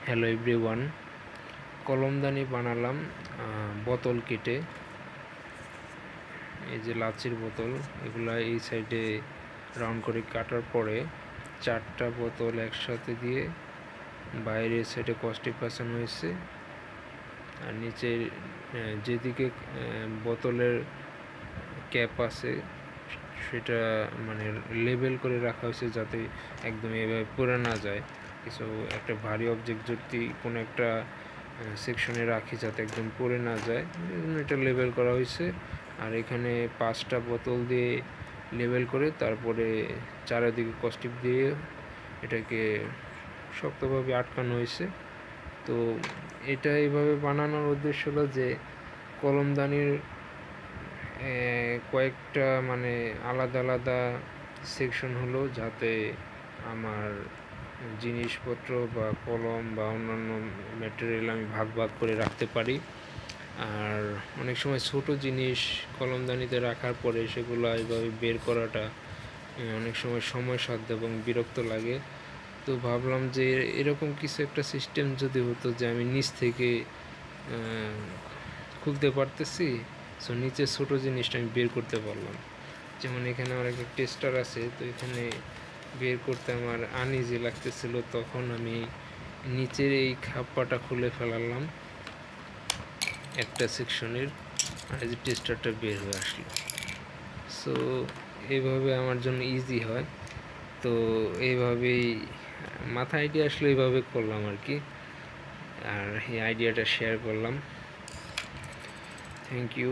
Hello everyone, কলমদানি বানালাম বোতল কেটে। এই যে লাচির বোতল, এগুলা এই সাইডে রাউন্ড করে কাটার পরে 4টা বোতল একসাথে দিয়ে বাইরের সাইডে কস্টিক পাসানো হয়েছে, আর নিচে যেদিকে বোতলের ক্যাপ আছে সেটা মানে লেবেল করে রাখা হয়েছে যাতে একদম এভাবে পড়ে না যায়। কিছু একটা ভারী অবজেক্ট যদি কোনো একটা সেকশনে রাখি যাতে একদম পড়ে না যায়, এটা লেবেল করা হয়েছে। আর এখানে 5টা বোতল দিয়ে লেবেল করে তারপরে চারিদিকে কস্টিক দিয়ে এটাকে শক্তভাবে আটকানো হয়েছে। তো এটা এইভাবে বানানোর উদ্দেশ্য হলো যে কলমদানির কয়েকটা মানে আলাদা আলাদা সেকশন হলো, যাতে আমার জিনিসপত্র বা কলম বা অন্যান্য ম্যাটেরিয়াল আমি ভাগ ভাগ করে রাখতে পারি। আর অনেক সময় ছোট জিনিস কলমদানিতে রাখার পরে সেগুলো এইভাবে বের করাটা অনেক সময় সময়সাধ্য এবং বিরক্ত লাগে। তো ভাবলাম যে এরকম কিছু একটা সিস্টেম যদি হতো যে আমি নিচ থেকে খুলতে পারতেছি, সো নিচে ছোটো জিনিসটা আমি বের করতে পারলাম। যেমন এখানে আমার একটা টেস্টার আছে, তো এখানে বের করতে আমার আনইজি লাগতেছিল, তখন আমি নিচের এই খাপ্পাটা খুলে ফেলালাম একটা সেকশনের, আর এই যে টেস্টারটা বের হয়ে আসলো। সো এইভাবে আমার জন্য ইজি হয়। তো এইভাবেই মাথা আইডিয়া আসলে এইভাবে করলাম আর কি, আর এই আইডিয়াটা শেয়ার করলাম। Thank you.